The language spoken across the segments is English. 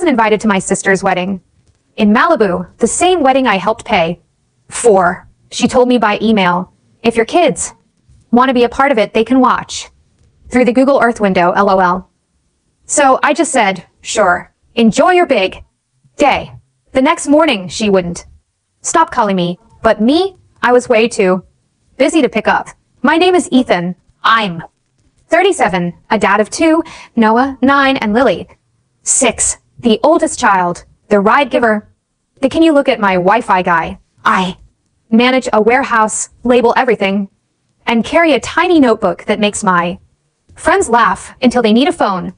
wasn't invited to my sister's wedding. In Malibu, the same wedding I helped pay for. She told me by email, if your kids want to be a part of it, they can watch. Through the Google Earth window, LOL. So I just said, sure, enjoy your big day. The next morning, she wouldn't stop calling me, but me, I was way too busy to pick up. My name is Ethan. I'm 37, a dad of 2, Noah, 9, and Lily, 6, the oldest child, the ride giver, the can you look at my Wi-Fi guy. I manage a warehouse, label everything, and carry a tiny notebook that makes my friends laugh until they need a phone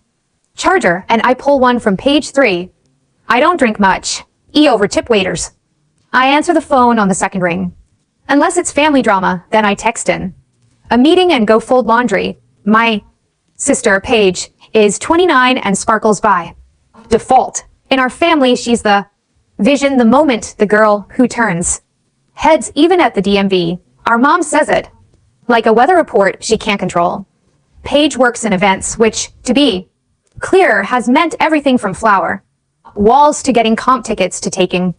charger, and I pull one from page 3. I don't drink much. E over tip waiters. I answer the phone on the second ring. Unless it's family drama, then I text in a meeting and go fold laundry. My sister, Paige, is 29 and sparkles by default. In our family, she's the vision, the moment, the girl who turns heads even at the DMV. Our mom says it. Like a weather report she can't control. Paige works in events, which, to be clear, has meant everything from flower walls to getting comp tickets to taking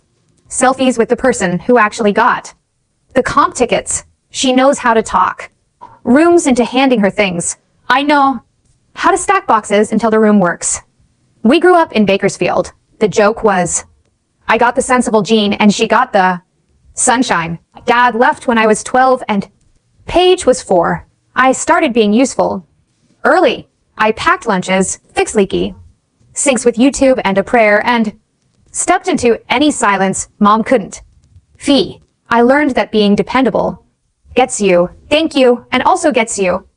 selfies with the person who actually got the comp tickets. She knows how to talk rooms into handing her things. I know how to stack boxes until the room works. We grew up in Bakersfield. The joke was, I got the sensible gene and she got the sunshine. Dad left when I was 12 and Paige was 4. I started being useful early. I packed lunches, fixed leaky sinks with YouTube and a prayer, and stepped into any silence Mom couldn't. Fee. I learned that being dependable gets you, thank you, and also gets you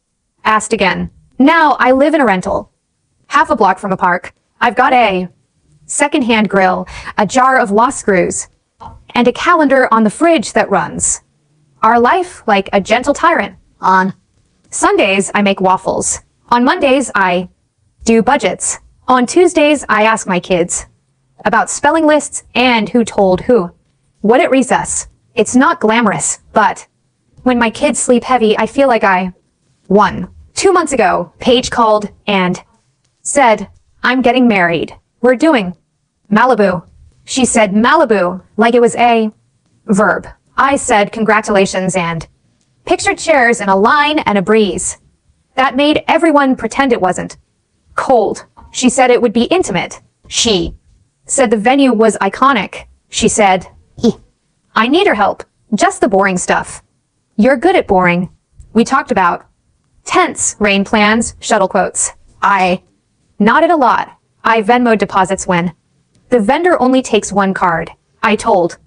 asked again. Now I live in a rental, half a block from a park. I've got a secondhand grill, a jar of lost screws, and a calendar on the fridge that runs our life like a gentle tyrant. On Sundays, I make waffles. On Mondays, I do budgets. On Tuesdays, I ask my kids about spelling lists and who told who what at recess. It's not glamorous, but when my kids sleep heavy, I feel like I won. 2 months ago, Paige called and said, I'm getting married. We're doing Malibu. She said Malibu like it was a verb. I said congratulations and pictured chairs in a line and a breeze. That made everyone pretend it wasn't cold. She said it would be intimate. She said the venue was iconic. She said, I need her help. Just the boring stuff. You're good at boring. We talked about tents, rain plans, shuttle quotes. I nodded a lot. I Venmo deposits when the vendor only takes one card. I told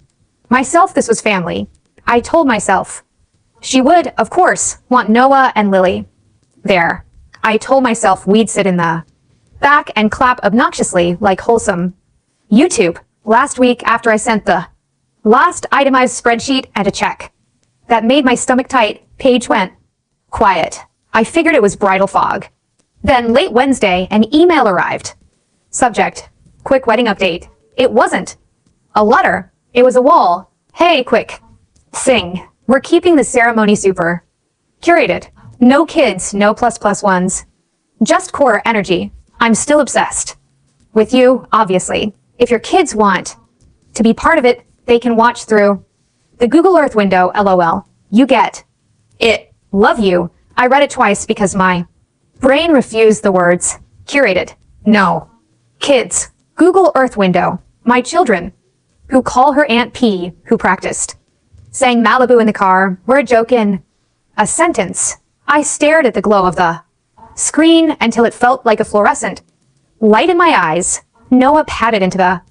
myself this was family. I told myself she would, of course, want Noah and Lily there. I told myself we'd sit in the back and clap obnoxiously like wholesome YouTube. Last week, after I sent the last itemized spreadsheet and a check that made my stomach tight, Paige went quiet. I figured it was bridal fog. Then late Wednesday, an email arrived. Subject, quick wedding update. It wasn't a letter. It was a wall. Hey, quick thing. We're keeping the ceremony super curated. No kids, no plus plus ones. Just core energy. I'm still obsessed with you, obviously. If your kids want to be part of it, they can watch through the Google Earth window, LOL. You get it. Love you. I read it twice because my brain refused the words curated. No. Kids. Google Earth window. My children, who call her Aunt P, who practiced saying Malibu in the car, were a joke in a sentence. I stared at the glow of the screen until it felt like a fluorescent light in my eyes. Noah padded into the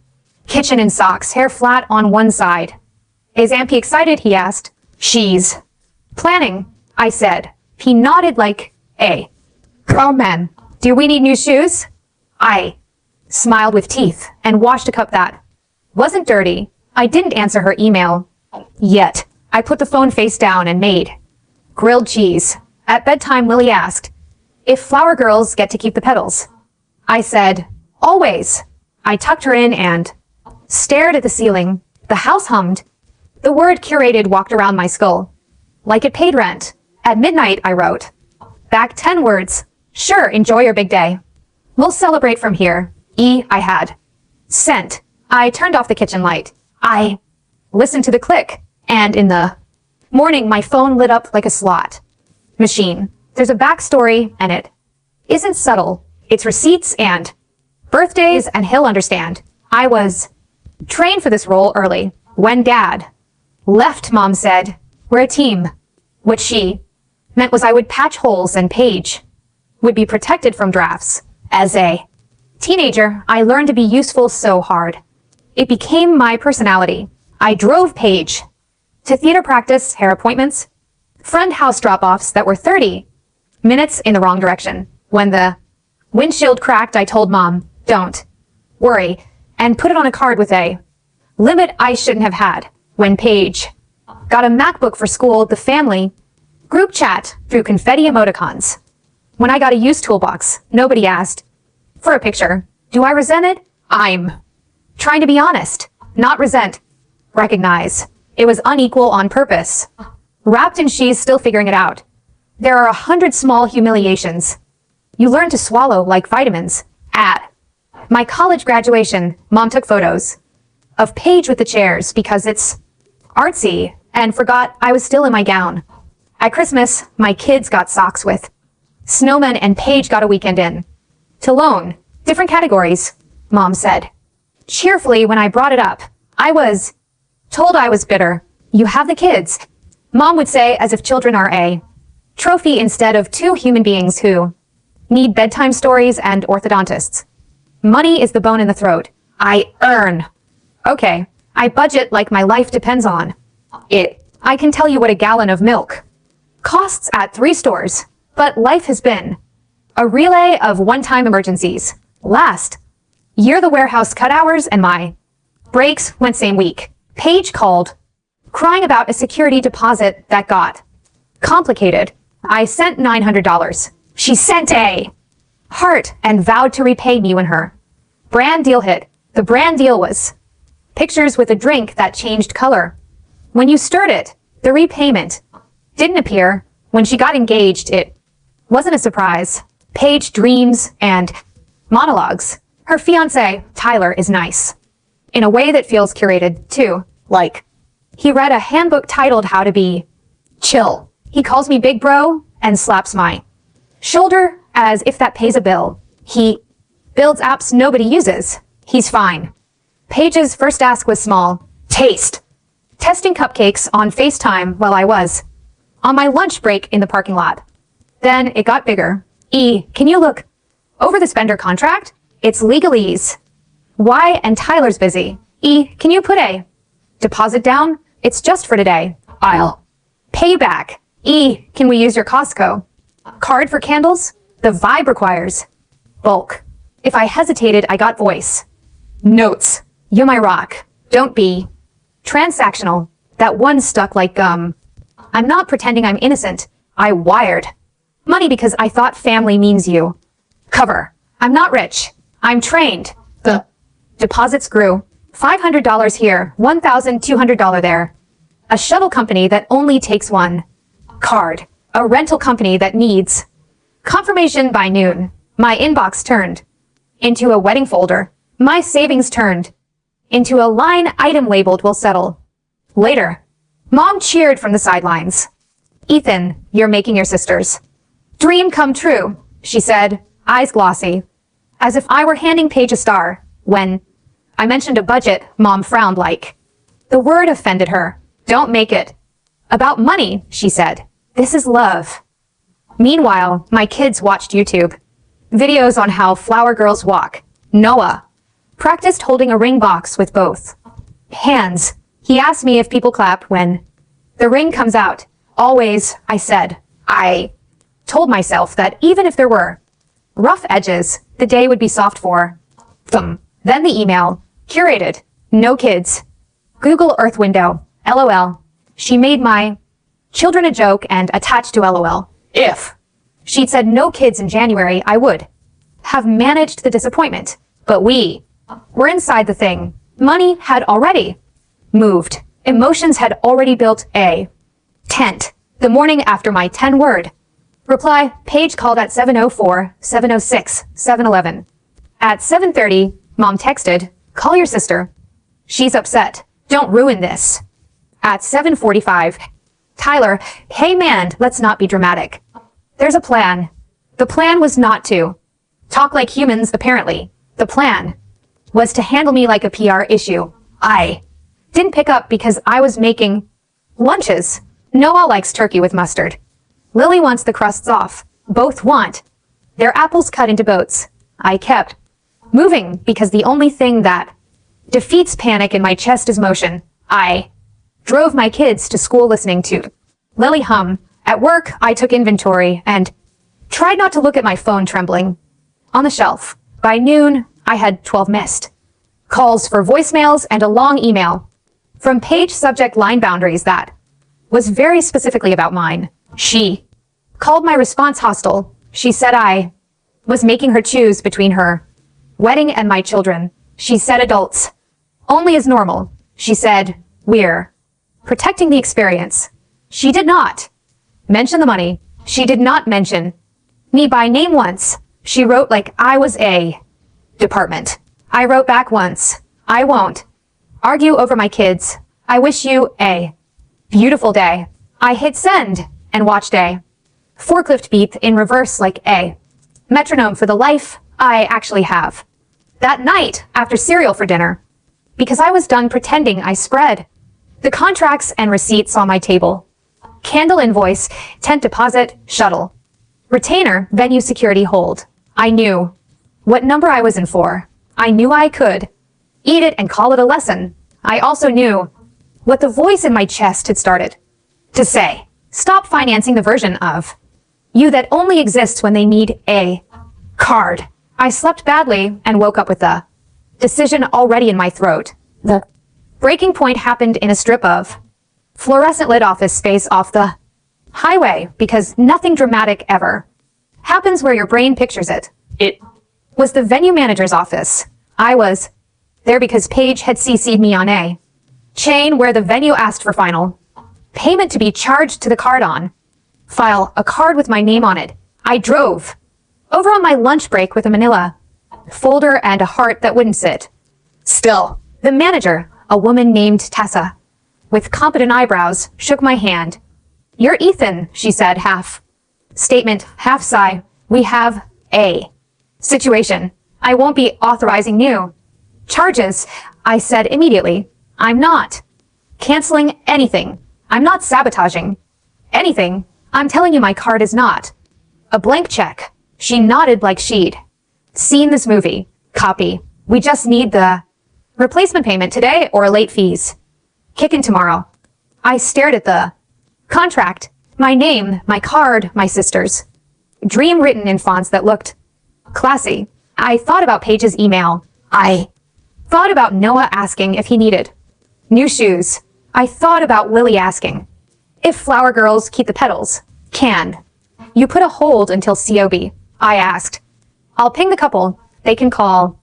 kitchen in socks, hair flat on one side. Is Aunt P excited? He asked. She's planning, I said. He nodded like a grown man. Do we need new shoes? I smiled with teeth and washed a cup that wasn't dirty. I didn't answer her email yet. I put the phone face down and made grilled cheese. At bedtime, Lily asked if flower girls get to keep the petals. I said, always. I tucked her in and stared at the ceiling. The house hummed. The word curated walked around my skull like it paid rent. At midnight, I wrote back 10 words. Sure, enjoy your big day. We'll celebrate from here. I had Sent. I turned off the kitchen light. I listened to the click. And in the morning, my phone lit up like a slot machine. There's a backstory, and it isn't subtle. It's receipts and birthdays, and he'll understand. I was trained for this role early. When Dad left, Mom said, "We're a team." What she meant was I would patch holes and Paige would be protected from drafts. As a teenager, I learned to be useful so hard. It became my personality. I drove Paige to theater practice, hair appointments, friend house drop-offs that were 30 minutes in the wrong direction. When the windshield cracked, I told Mom, "Don't worry," and put it on a card with a limit I shouldn't have had. When Paige got a MacBook for school, the family group chat through confetti emoticons. When I got a used toolbox, nobody asked for a picture. Do I resent it? I'm trying to be honest, not resent. Recognize. It was unequal on purpose. Wrapped in she's still figuring it out. There are 100 small humiliations you learn to swallow like vitamins. At my college graduation, Mom took photos of Paige with the chairs because it's artsy and forgot I was still in my gown. At Christmas, my kids got socks with snowmen and Paige got a weekend in. To loan, different categories, Mom said. Cheerfully when I brought it up, I was told I was bitter. You have the kids, Mom would say, as if children are a trophy instead of two human beings who need bedtime stories and orthodontists. Money is the bone in the throat. I earn. Okay, I budget like my life depends on it. I can tell you what a gallon of milk costs at 3 stores, but life has been a relay of one-time emergencies. Last year, the warehouse cut hours and my breaks went same week. Paige called, crying about a security deposit that got complicated. I sent $900. She sent a heart and vowed to repay me when her brand deal hit. The brand deal was pictures with a drink that changed color. When you stirred it, the repayment didn't appear. When she got engaged, it wasn't a surprise. Paige dreams and monologues. Her fiancé, Tyler, is nice. In a way that feels curated, too. Like, he read a handbook titled How to Be Chill. He calls me big bro and slaps my shoulder as if that pays a bill. He builds apps nobody uses. He's fine. Paige's first ask was small. Taste. Testing cupcakes on FaceTime while I was on my lunch break in the parking lot. Then it got bigger. E, can you look over this vendor contract? It's legalese. Y and Tyler's busy. E, can you put a deposit down? It's just for today. I'll pay back. E, can we use your Costco card for candles? The vibe requires bulk. If I hesitated, I got voice notes. You're my rock. Don't be transactional. That one stuck like gum. I'm not pretending I'm innocent. I wired money because I thought family means you cover. I'm not rich. I'm trained. The deposits grew. $500 here, $1,200 there. A shuttle company that only takes one card. A rental company that needs confirmation by noon. My inbox turned into a wedding folder. My savings turned into a line item labeled "Will settle later." Mom cheered from the sidelines. Ethan, you're making your sister's dream come true, she said, eyes glossy, as if I were handing Paige a star. When I mentioned a budget, Mom frowned like the word offended her. Don't make it about money, she said. This is love. Meanwhile, my kids watched YouTube videos on how flower girls walk. Noah practiced holding a ring box with both hands. He asked me if people clap when the ring comes out. Always, I said. I told myself that even if there were rough edges, the day would be soft for them. Then the email, curated, no kids. Google Earth window, LOL. She made my children a joke and attached to LOL. If she'd said no kids in January, I would have managed the disappointment. But we were inside the thing. Money had already moved. Emotions had already built a tent. The morning after my 10-word reply, Paige called at 7:04, 7:06, 7:11. At 7:30, Mom texted, Call your sister. She's upset. Don't ruin this. At 7:45, Tyler, hey man, let's not be dramatic. There's a plan. The plan was not to talk like humans, apparently. The plan was to handle me like a PR issue. I didn't pick up because I was making lunches. Noah likes turkey with mustard. Lily wants the crusts off. Both want their apples cut into boats. I kept moving because the only thing that defeats panic in my chest is motion. I drove my kids to school listening to Lily hum. At work, I took inventory and tried not to look at my phone trembling on the shelf. By noon, I had 12 missed calls for voicemails and a long email from page subject line boundaries that was very specifically about mine. She called my response hostile. She said I was making her choose between her wedding and my children. She said adults only as normal. She said we're protecting the experience. She did not mention the money. She did not mention me by name once. She wrote like I was a department. I wrote back once. I won't argue over my kids. I wish you a beautiful day. I hit send and watched a forklift beep in reverse like a metronome for the life I actually have. That night, after cereal for dinner, because I was done pretending, I spread the contracts and receipts on my table. Candle invoice, tent deposit, shuttle, retainer, venue security hold. I knew what number I was in for. I knew I could eat it and call it a lesson. I also knew what the voice in my chest had started to say. Stop financing the version of you that only exists when they need a card. I slept badly and woke up with the decision already in my throat. The breaking point happened in a strip of fluorescent lit office space off the highway because nothing dramatic ever happens where your brain pictures it. It was the venue manager's office. I was there because Paige had CC'd me on a chain where the venue asked for final payment to be charged to the card on file, a card with my name on it. I drove over on my lunch break with a manila folder and a heart that wouldn't sit still. The manager, a woman named Tessa, with competent eyebrows, shook my hand. You're Ethan, she said, half statement, half sigh. We have a situation. I won't be authorizing new charges, I said immediately. I'm not canceling anything. I'm not sabotaging anything. I'm telling you my card is not a blank check. She nodded like she'd seen this movie. Copy. We just need the replacement payment today or late fees. Kick in tomorrow. I stared at the contract. My name, my card, my sister's. Dream written in fonts that looked classy. I thought about Paige's email. I thought about Noah asking if he needed new shoes. I thought about Lily asking if flower girls keep the petals. Can you put a hold until COB? I asked. I'll ping the couple. They can call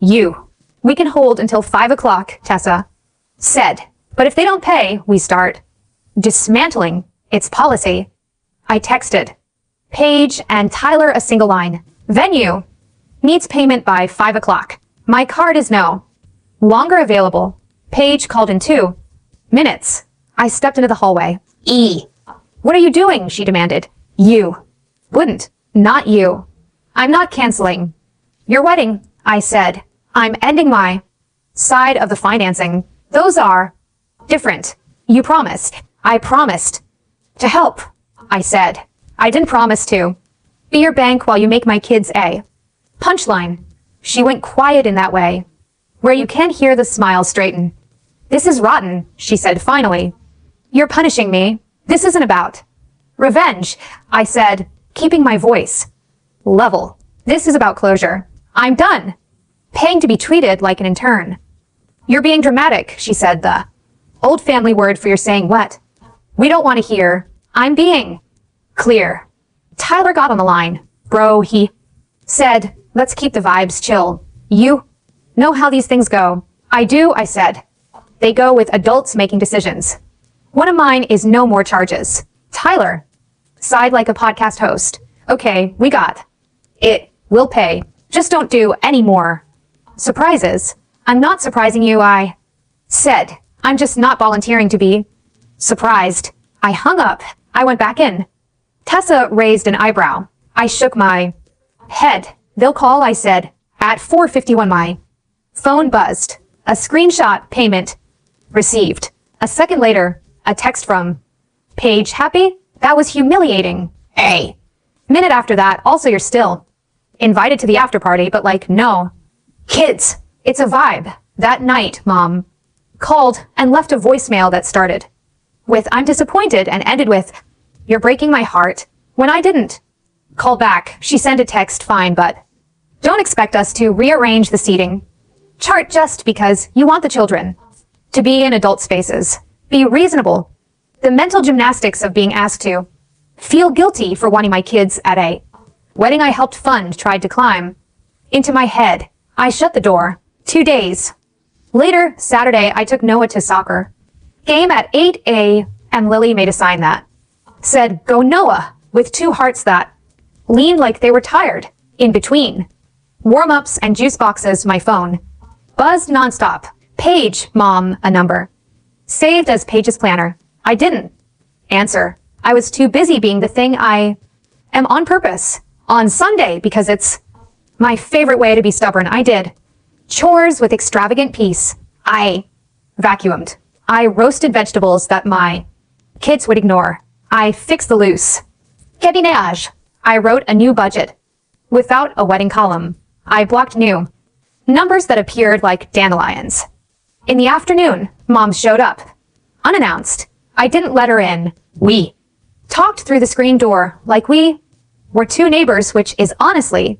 you. We can hold until 5 o'clock, Tessa said. But if they don't pay, we start dismantling its policy. I texted Paige and Tyler a single line. Venue needs payment by 5 o'clock. My card is no longer available. Paige called in 2 minutes. I stepped into the hallway. What are you doing? She demanded. You wouldn't. Not you. I'm not canceling your wedding, I said. I'm ending my side of the financing. Those are different. You promised. I promised to help, I said. I didn't promise to be your bank while you make my kids a punchline. She went quiet in that way, where you can't hear the smile straighten. This is rotten, she said finally. You're punishing me. This isn't about revenge, I said, keeping my voice level. This is about closure. I'm done paying to be treated like an intern. You're being dramatic, she said, the old family word for you're saying what we don't want to hear. I'm being clear. Tyler got on the line. Bro, he said, let's keep the vibes chill. You know how these things go. I do, I said. They go with adults making decisions. One of mine is no more charges. Tyler sighed like a podcast host. Okay, we got it. We'll pay. Just don't do any more surprises. I'm not surprising you, I said. I'm just not volunteering to be surprised. I hung up. I went back in. Tessa raised an eyebrow. I shook my head. They'll call, I said. At 4:51 my phone buzzed. A screenshot payment received. A second later, a text from Paige. Happy? That was humiliating. A minute after that, also you're still invited to the after party, but like, no. Kids, it's a vibe. That night, Mom called and left a voicemail that started with I'm disappointed and ended with you're breaking my heart when I didn't call back. She sent a text, fine, but don't expect us to rearrange the seating chart just because you want the children to be in adult spaces. Be reasonable. The mental gymnastics of being asked to feel guilty for wanting my kids at a wedding I helped fund tried to climb into my head. I shut the door. 2 days later, Saturday, I took Noah to soccer game at 8 a.m. Lily made a sign that said, "Go Noah," with 2 hearts that leaned like they were tired. In between warm-ups and juice boxes, my phone buzzed nonstop. Paige, Mom, a number saved as Paige's planner. I didn't answer. I was too busy being the thing I am on purpose. On Sunday, because it's my favorite way to be stubborn, I did chores with extravagant peace. I vacuumed. I roasted vegetables that my kids would ignore. I fixed the loose cabinage. I wrote a new budget without a wedding column. I blocked new numbers that appeared like dandelions. In the afternoon, Mom showed up, unannounced. I didn't let her in. We talked through the screen door like we were 2 neighbors, which is honestly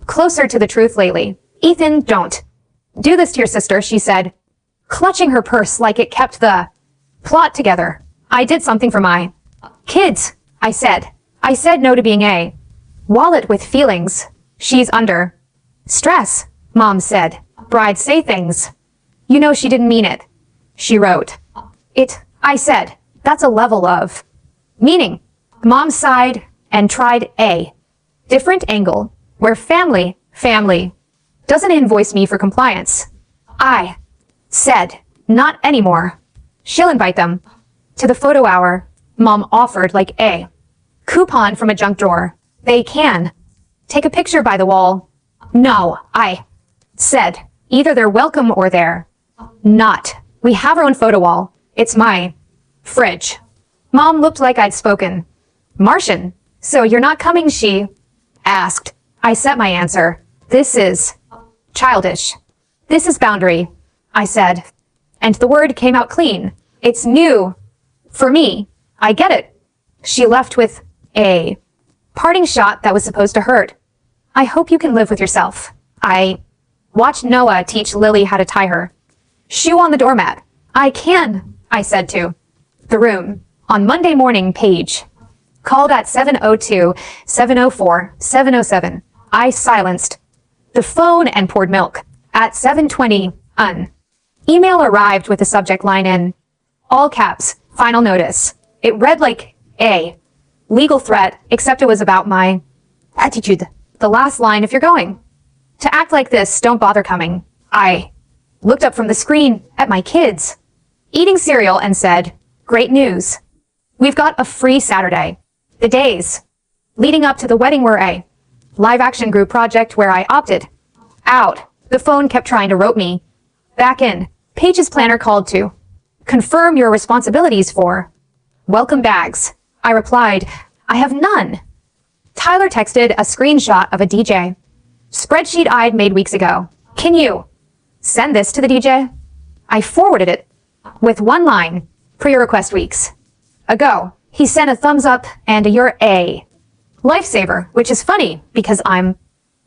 closer to the truth lately. Ethan, don't do this to your sister, she said, clutching her purse like it kept the plot together. I did something for my kids, I said. I said no to being a wallet with feelings. She's under stress, Mom said. Brides say things. You know she didn't mean it. She wrote it. I said, that's a level of meaning. Mom sighed and tried a different angle where family doesn't invoice me for compliance. I said, not anymore. She'll invite them to the photo hour. Mom offered like a coupon from a junk drawer. They can take a picture by the wall. No, I said, either they're welcome or they're not. We have our own photo wall. It's my fridge. Mom looked like I'd spoken Martian. So you're not coming, she asked. I set my answer. This is childish. This is boundary, I said. And the word came out clean. It's new for me. I get it. She left with a parting shot that was supposed to hurt. I hope you can live with yourself. I watched Noah teach Lily how to tie her shoe on the doormat. I can, I said to the room. On Monday morning, Paige called at 7:02, 7:04, 7:07. I silenced the phone and poured milk. At 7:20, email arrived with the subject line in all caps, final notice. It read like a legal threat, except it was about my attitude. The last line, if you're going to act like this, don't bother coming. I looked up from the screen at my kids eating cereal and said, great news. We've got a free Saturday. The days leading up to the wedding were a live action group project where I opted out. The phone kept trying to rope me back in. Paige's planner called to confirm your responsibilities for welcome bags. I replied, I have none. Tyler texted a screenshot of a DJ spreadsheet I'd made weeks ago. Can you send this to the DJ? I forwarded it with one line, pre-request weeks ago. He sent a thumbs up and a you're a lifesaver, which is funny because I'm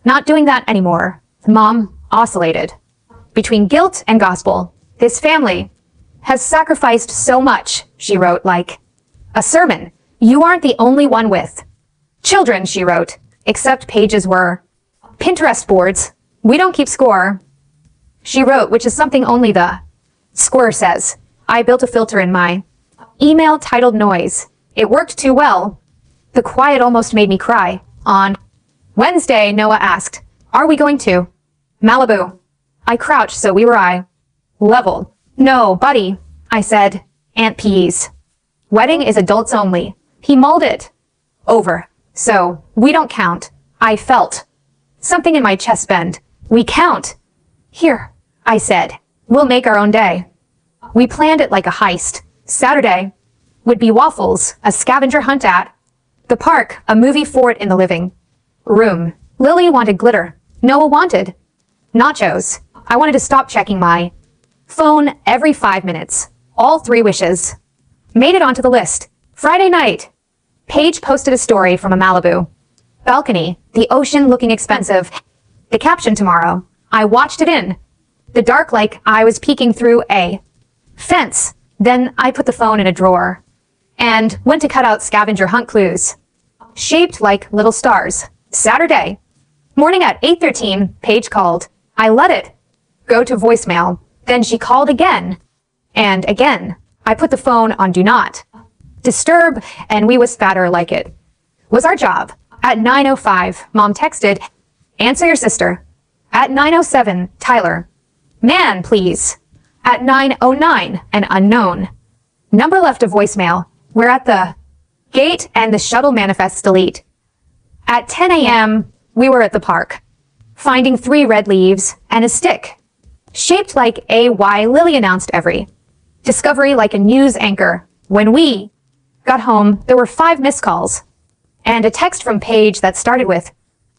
not doing that anymore. Mom oscillated between guilt and gospel. This family has sacrificed so much, she wrote, like a sermon. You aren't the only one with children, she wrote, except Paige's were Pinterest boards. We don't keep score, she wrote, which is something only the square says. I built a filter in my email titled noise. It worked too well. The quiet almost made me cry. On Wednesday, Noah asked, are we going to Malibu? I crouched so we were eye level. No, buddy, I said. Aunt Peas. Wedding is adults only. He mulled it. Over. So, we don't count. I felt something in my chest bend. We count. Here, I said. We'll make our own day. We planned it like a heist. Saturday would be waffles, a scavenger hunt at the park, a movie fort in the living room. Lily wanted glitter. Noah wanted nachos. I wanted to stop checking my phone every 5 minutes. All 3 wishes made it onto the list. Friday night, Paige posted a story from a Malibu balcony, the ocean looking expensive. The caption tomorrow. I watched it in the dark like I was peeking through a fence. Then I put the phone in a drawer and went to cut out scavenger hunt clues, shaped like little stars. Saturday morning at 8:13, Paige called. I let it go to voicemail. Then she called again and again. I put the phone on do not disturb and we was fatter like it was our job. At 9:05, Mom texted, answer your sister. At 9:07, Tyler, man, please. At 9:09, an unknown number left a voicemail. We're at the gate and the shuttle manifests delete. At 10 a.m., we were at the park, finding 3 red leaves and a stick shaped like a Y. Lily announced every discovery like a news anchor. When we got home, there were 5 missed calls and a text from Paige that started with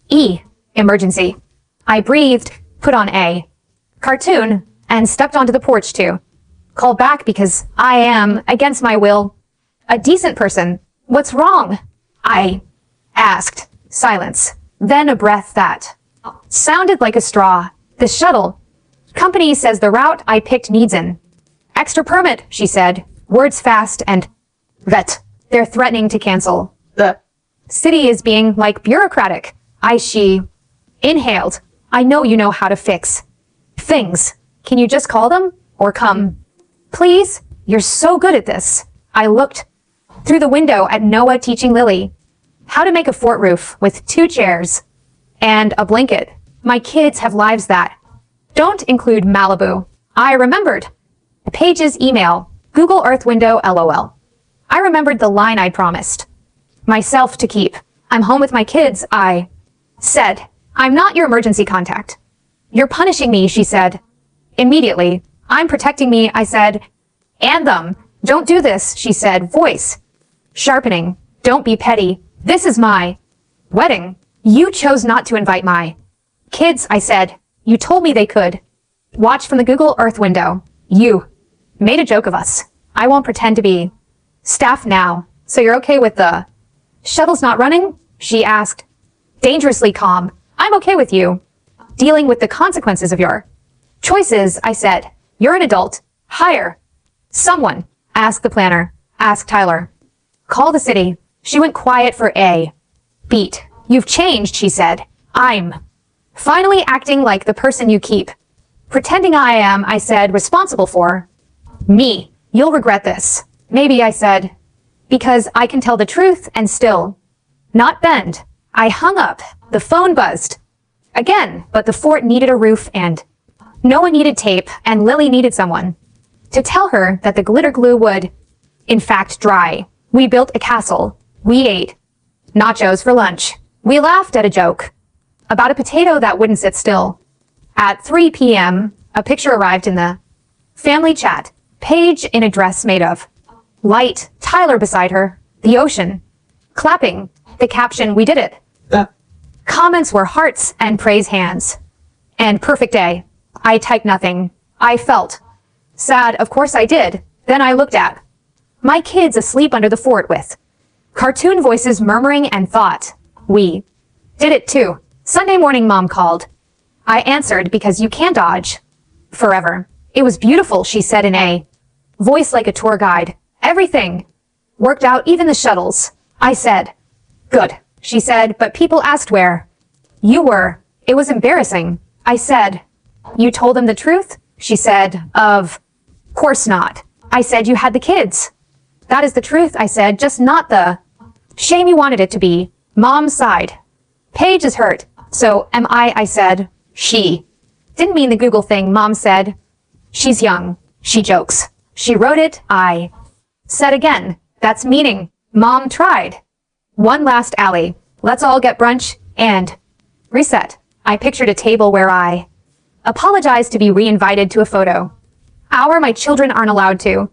E, emergency. I breathed, put on a cartoon, and stepped onto the porch to call back because I am, against my will, a decent person. What's wrong? I asked. Silence. Then a breath that sounded like a straw. The shuttle company says the route I picked needs an extra permit, she said. Words fast and vet. They're threatening to cancel. The city is being like bureaucratic. She inhaled. I know you know how to fix things. Can you just call them or come? Please? You're so good at this. I looked through the window at Noah teaching Lily how to make a fort roof with 2 chairs and a blanket. My kids have lives that don't include Malibu. I remembered Paige's email, Google Earth window, LOL. I remembered the line I promised myself to keep. I'm home with my kids, I said. I'm not your emergency contact. You're punishing me, she said. Immediately. I'm protecting me, I said. And them. Don't do this, she said, voice sharpening. Don't be petty. This is my wedding. You chose not to invite my kids, I said. You told me they could watch from the Google Earth window. You made a joke of us. I won't pretend to be staff now. So you're okay with the shuttles not running? She asked. Dangerously calm. I'm okay with you dealing with the consequences of your choices, I said. You're an adult. Hire someone. Ask the planner. Ask Tyler. Call the city. She went quiet for a beat. You've changed, she said. I'm finally acting like the person you keep pretending I am, I said, responsible for. Me. You'll regret this. Maybe, I said, because I can tell the truth and still not bend. I hung up. The phone buzzed again, but the fort needed a roof and Noah needed tape and Lily needed someone to tell her that the glitter glue would, in fact, dry. We built a castle. We ate nachos for lunch. We laughed at a joke about a potato that wouldn't sit still. At 3 p.m., a picture arrived in the family chat. Paige in a dress made of light, Tyler beside her, the ocean, clapping, the caption, we did it. Comments were hearts and praise hands. And perfect day. I typed nothing. I felt sad, of course I did. Then I looked at my kids asleep under the fort with cartoon voices murmuring and thought, we did it too. Sunday morning, Mom called. I answered because you can't dodge forever. It was beautiful, she said in a voice like a tour guide. Everything worked out, even the shuttles. I said, good, she said, but people asked where you were. It was embarrassing. I said, you told them the truth? She said, of course not. I said, you had the kids. That is the truth, I said, just not the shame you wanted it to be. Mom sighed. Paige is hurt. So am I said. She Didn't mean the Google thing, Mom said. She's young. She jokes. She wrote it, I said again. That's meaning. Mom tried. One last alley. Let's all get brunch and reset. I pictured a table where I apologized to be re-invited to a photo. Hour my children aren't allowed to.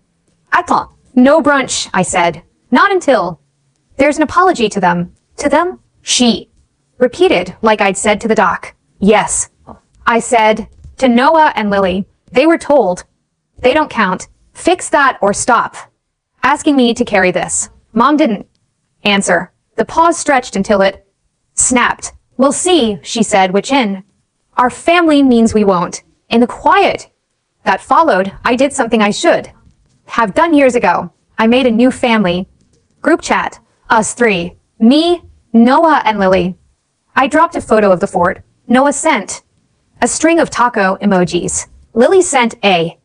Attends. No brunch, I said. Not until there's an apology to them. To them? She repeated like I'd said to the doc. Yes. I said to Noah and Lily. They were told. They don't count. Fix that or stop asking me to carry this. Mom didn't answer. The pause stretched until it snapped. We'll see, she said, which in our family means we won't. In the quiet that followed, I did something I should have done years ago. I made a new family group chat. Us three. Me, Noah, and Lily. I dropped a photo of the fort. Noah sent a string of taco emojis. Lily sent a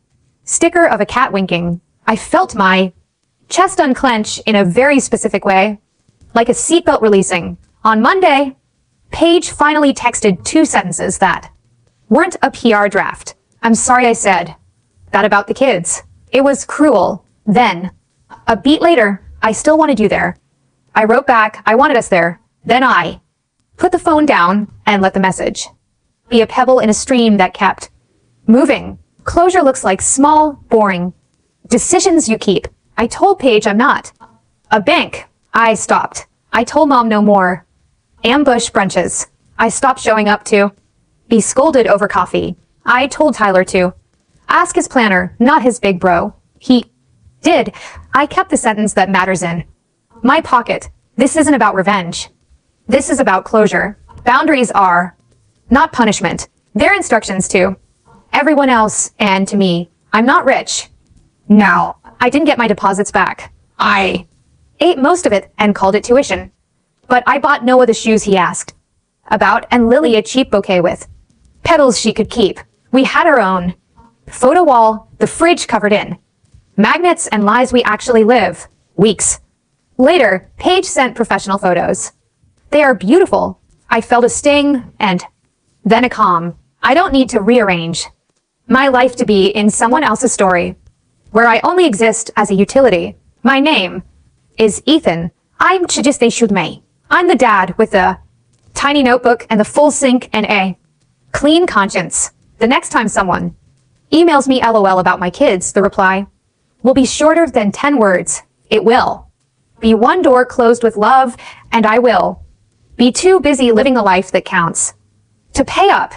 sticker of a cat winking. I felt my chest unclench in a very specific way, like a seatbelt releasing. On Monday, Paige finally texted 2 sentences that weren't a PR draft. I'm sorry I said that about the kids. It was cruel. Then, a beat later, I still wanted you there. I wrote back, I wanted us there. Then I put the phone down and let the message be a pebble in a stream that kept moving. Closure looks like small, boring decisions you keep. I told Paige I'm not a bank. I stopped. I told Mom no more ambush brunches. I stopped showing up to be scolded over coffee. I told Tyler to ask his planner, not his big bro. He did. I kept the sentence that matters in my pocket. This isn't about revenge. This is about closure. Boundaries are not punishment. They're instructions to everyone else and to me. I'm not rich. No, I didn't get my deposits back. I ate most of it and called it tuition. But I bought Noah the shoes he asked about and Lily a cheap bouquet with petals she could keep. We had our own photo wall, the fridge covered in magnets and lives we actually live. Weeks later, Paige sent professional photos. They are beautiful. I felt a sting and then a calm. I don't need to rearrange my life to be in someone else's story, where I only exist as a utility. My name is Ethan. I'm Chijiste Shudmei. I'm the dad with the tiny notebook and the full sink and a clean conscience. The next time someone emails me LOL about my kids, the reply will be shorter than 10 words. It will be one door closed with love, and I will be too busy living the life that counts to pay up